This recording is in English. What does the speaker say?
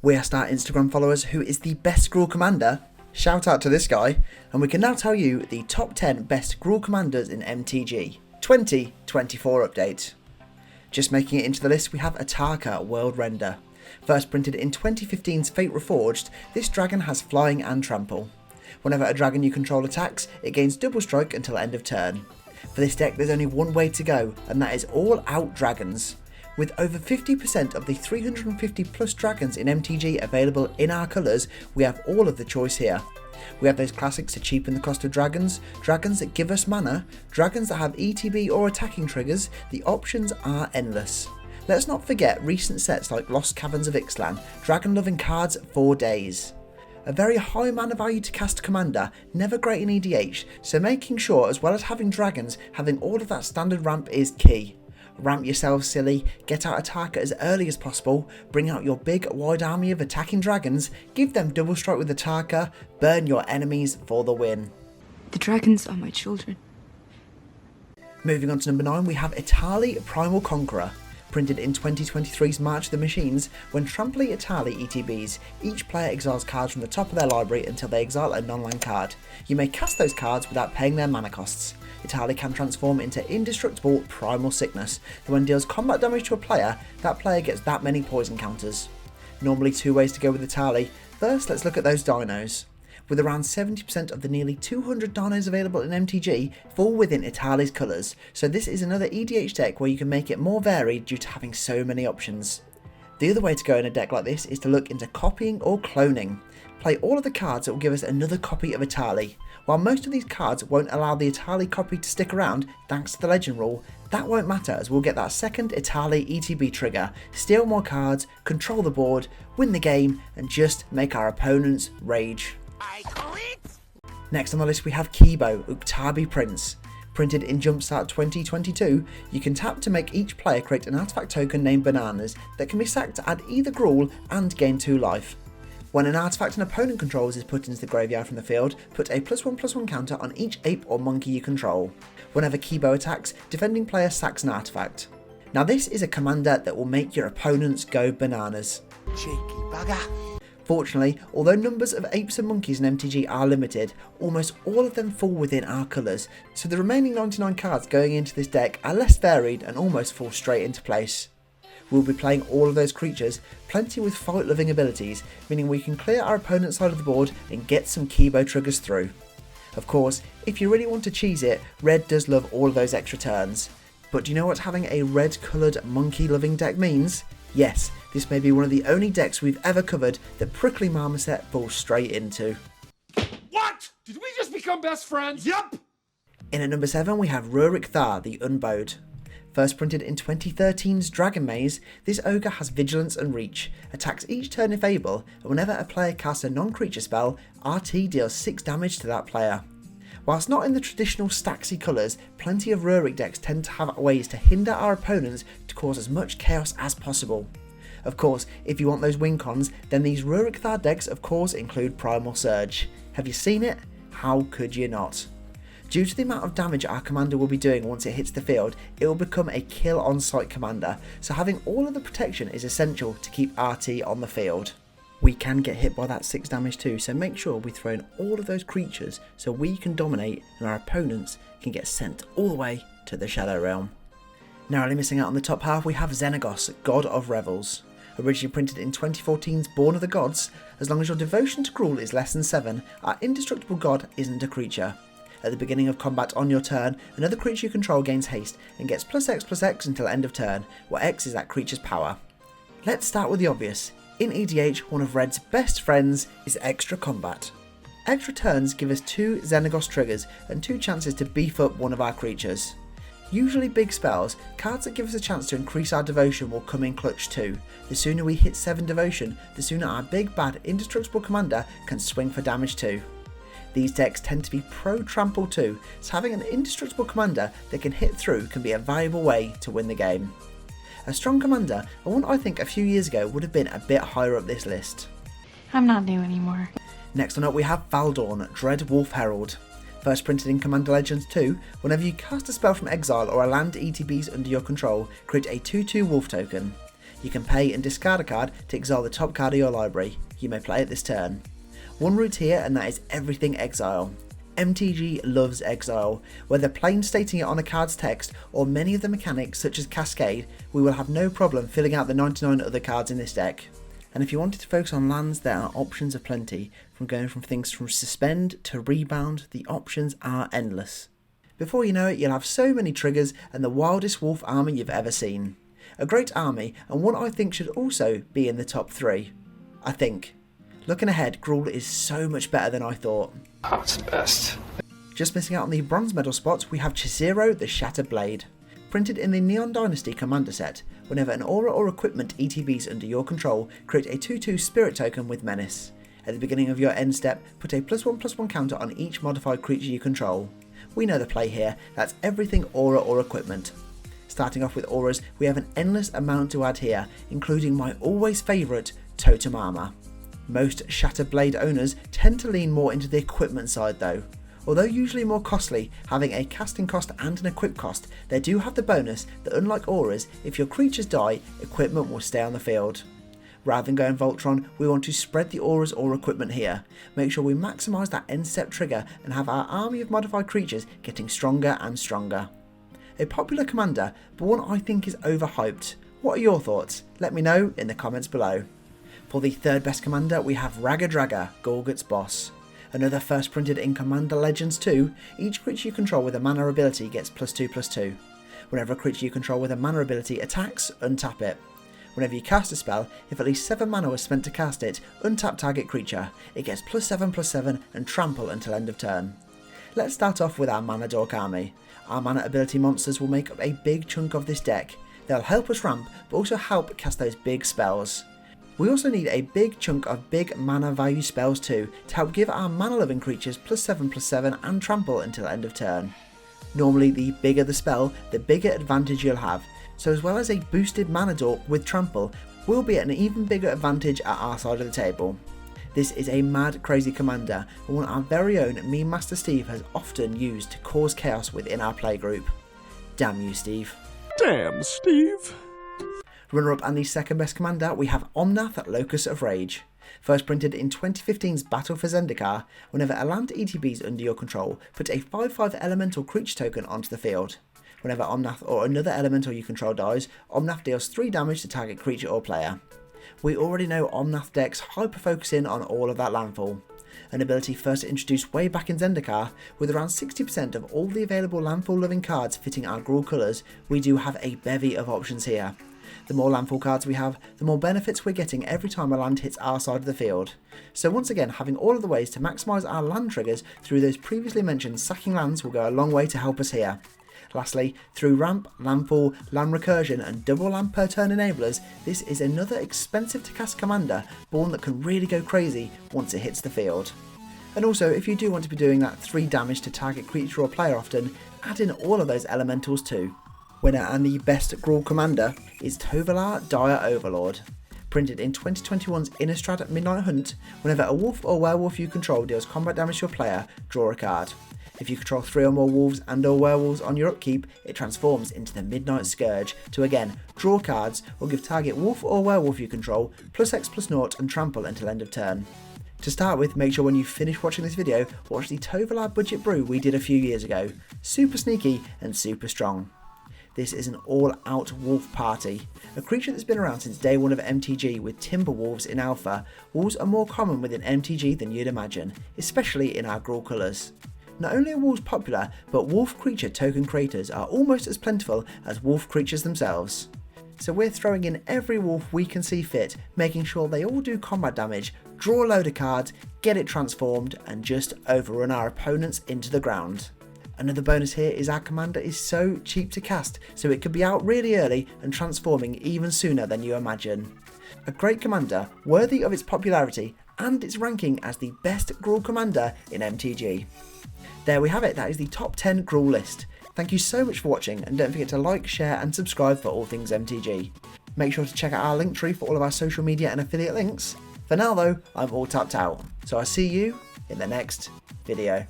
We asked our Instagram followers who is the best Gruul commander. Shout out to this guy, and we can now tell you the top 10 best Gruul commanders in MTG 2024 update. Just making it into the list, we have Ataka World Render. First printed in 2015's Fate Reforged, this dragon has flying and trample. Whenever a dragon you control attacks, it gains double strike until end of turn. For this deck there's only one way to go, and that is all out dragons. With over 50% of the 350 plus dragons in MTG available in our colours, we have all of the choice here. We have those classics to cheapen the cost of dragons, dragons that give us mana, dragons that have ETB or attacking triggers. The options are endless. Let's not forget recent sets like Lost Caverns of Ixalan, dragon loving cards for days. A very high mana value to cast commander, never great in EDH, so making sure as well as having dragons, having all of that standard ramp is key. Ramp yourself silly, get out Ataka as early as possible, bring out your big wide army of attacking dragons, give them double strike with Ataka, burn your enemies for the win. The dragons are my children. Moving on to number 9, we have Itali Primal Conqueror. Printed in 2023's March of the Machines, when Trampoline Itali ETBs, each player exiles cards from the top of their library until they exile a non-land card. You may cast those cards without paying their mana costs. Itali can transform into indestructible Primal Sickness, that when it deals combat damage to a player, that player gets that many poison counters. Normally 2 ways to go with Itali. First, let's look at those dinos. With around 70% of the nearly 200 dinos available in MTG fall within Itali's colours, so this is another EDH deck where you can make it more varied due to having so many options. The other way to go in a deck like this is to look into copying or cloning. Play all of the cards that will give us another copy of Itali. While most of these cards won't allow the Itali copy to stick around thanks to the legend rule, that won't matter as we'll get that second Itali ETB trigger, steal more cards, control the board, win the game, and just make our opponents rage. Next on the list we have Kbo Ukabi Prince. Printed in Jumpstart 2022, you can tap to make each player create an artifact token named Bananas that can be sacked to add either Gruul and gain 2 life. When an artifact an opponent controls is put into the graveyard from the field, put a +1/+1 counter on each ape or monkey you control. Whenever Kbo attacks, defending player sacks an artifact. Now this is a commander that will make your opponents go bananas. Cheeky bugger. Fortunately, although numbers of apes and monkeys in MTG are limited, almost all of them fall within our colours, so the remaining 99 cards going into this deck are less varied and almost fall straight into place. We'll be playing all of those creatures, plenty with fight loving abilities, meaning we can clear our opponent's side of the board and get some Kbo triggers through. Of course, if you really want to cheese it, red does love all of those extra turns. But do you know what having a red coloured monkey loving deck means? Yes, this may be one of the only decks we've ever covered that Prickly Marmoset falls straight into. What? Did we just become best friends? Yup! In at number 7 we have Roric Thar, the Unbowed. First printed in 2013's Dragon Maze, this ogre has vigilance and reach, attacks each turn if able, and whenever a player casts a non-creature spell, RT deals 6 damage to that player. Whilst not in the traditional Staxy colours, plenty of Roric decks tend to have ways to hinder our opponents to cause as much chaos as possible. Of course, if you want those win cons, then these Roric Thar decks of course include Primal Surge. Have you seen it? How could you not? Due to the amount of damage our commander will be doing once it hits the field, it will become a kill on sight commander, so having all of the protection is essential to keep RT on the field. We can get hit by that 6 damage too, so make sure we throw in all of those creatures so we can dominate and our opponents can get sent all the way to the Shadow Realm. Narrowly missing out on the top half we have Xenagos, God of Revels. Originally printed in 2014's Born of the Gods, as long as your devotion to Gruul is less than 7, our indestructible god isn't a creature. At the beginning of combat on your turn, another creature you control gains haste and gets +X/+X until end of turn, where X is that creature's power. Let's start with the obvious. In EDH, one of Red's best friends is extra combat. Extra turns give us 2 Xenagos triggers and 2 chances to beef up one of our creatures. Usually big spells, cards that give us a chance to increase our devotion will come in clutch too. The sooner we hit 7 devotion, the sooner our big bad indestructible commander can swing for damage too. These decks tend to be pro-trample too, so having an indestructible commander that can hit through can be a valuable way to win the game. A strong commander, and one I think a few years ago would have been a bit higher up this list. I'm not new anymore. Next on up we have Fdor, Dread Wolf Herald. First printed in Commander Legends 2, whenever you cast a spell from exile or a land ETBs under your control, create a 2/2 wolf token. You can pay and discard a card to exile the top card of your library. You may play it this turn. One route here, and that is everything exile. MTG loves exile. Whether plain stating it on a card's text or many of the mechanics such as Cascade, we will have no problem filling out the 99 other cards in this deck. And if you wanted to focus on lands, there are options aplenty. From going from things from Suspend to Rebound, the options are endless. Before you know it, you'll have so many triggers and the wildest wolf army you've ever seen. A great army, and one I think should also be in the top 3. I think. Looking ahead, Gruul is so much better than I thought. That's the best. Just missing out on the bronze medal spots, we have Chisero the Shatterblade. Printed in the Neon Dynasty commander set, whenever an aura or equipment ETBs under your control, create a 2/2 spirit token with Menace. At the beginning of your end step, put a +1/+1 counter on each modified creature you control. We know the play here, that's everything aura or equipment. Starting off with auras, we have an endless amount to add here, including my always favourite, Totem Armour. Most Shatterblade owners tend to lean more into the equipment side though. Although usually more costly, having a casting cost and an equip cost, they do have the bonus that unlike auras, if your creatures die, equipment will stay on the field. Rather than going Voltron, we want to spread the auras or equipment here. Make sure we maximise that end step trigger and have our army of modified creatures getting stronger and stronger. A popular commander, but one I think is overhyped. What are your thoughts? Let me know in the comments below. For the third best commander, we have Ragga Gorgut's Boss. Another first printed in Commander Legends 2, each creature you control with a mana ability gets +2/+2. Whenever a creature you control with a mana ability attacks, untap it. Whenever you cast a spell, if at least 7 mana was spent to cast it, untap target creature. It gets +7/+7 and trample until end of turn. Let's start off with our Mana Dork army. Our mana ability monsters will make up a big chunk of this deck. They'll help us ramp, but also help cast those big spells. We also need a big chunk of big mana value spells too, to help give our mana loving creatures +7/+7 and trample until end of turn. Normally the bigger the spell, the bigger advantage you'll have, so as well as a boosted mana dork with trample, we'll be at an even bigger advantage at our side of the table. This is a mad crazy commander, and one our very own Meme Master Steve has often used to cause chaos within our playgroup. Damn you, Steve. Damn, Steve. Runner-up and the second best commander, we have Omnath Locus of Rage. First printed in 2015's Battle for Zendikar, whenever a land ETBs under your control, put a 5/5 elemental creature token onto the field. Whenever Omnath or another elemental you control dies, Omnath deals 3 damage to target creature or player. We already know Omnath decks hyper-focusing on all of that landfall. An ability first introduced way back in Zendikar, with around 60% of all the available landfall loving cards fitting our Gruul colours, we do have a bevy of options here. The more landfall cards we have, the more benefits we're getting every time a land hits our side of the field. So once again, having all of the ways to maximise our land triggers through those previously mentioned sacking lands will go a long way to help us here. Lastly, through ramp, landfall, land recursion and double land per turn enablers, this is another expensive to cast commander, but one that can really go crazy once it hits the field. And also, if you do want to be doing that 3 damage to target creature or player often, add in all of those elementals too. Winner and the best Gruul commander is Tolar Dire Overlord. Printed in 2021's Innistrad Midnight Hunt, whenever a wolf or werewolf you control deals combat damage to a player, draw a card. If you control 3 or more wolves and or werewolves on your upkeep, it transforms into the Midnight Scourge to again draw cards or give target wolf or werewolf you control +X/+0 and trample until end of turn. To start with, make sure when you finish watching this video, watch the Tolar budget brew we did a few years ago. Super sneaky and super strong. This is an all-out wolf party. A creature that's been around since day 1 of MTG with timber wolves in alpha. Wolves are more common within MTG than you'd imagine, especially in our Gruul colours. Not only are wolves popular, but wolf creature token creators are almost as plentiful as wolf creatures themselves. So we're throwing in every wolf we can see fit, making sure they all do combat damage, draw a load of cards, get it transformed, and just overrun our opponents into the ground. Another bonus here is our commander is so cheap to cast, so it could be out really early and transforming even sooner than you imagine. A great commander, worthy of its popularity and its ranking as the best Gruul commander in MTG. There we have it, that is the top 10 Gruul list. Thank you so much for watching, and don't forget to like, share and subscribe for all things MTG. Make sure to check out our link tree for all of our social media and affiliate links. For now though, I'm all tapped out, so I'll see you in the next video.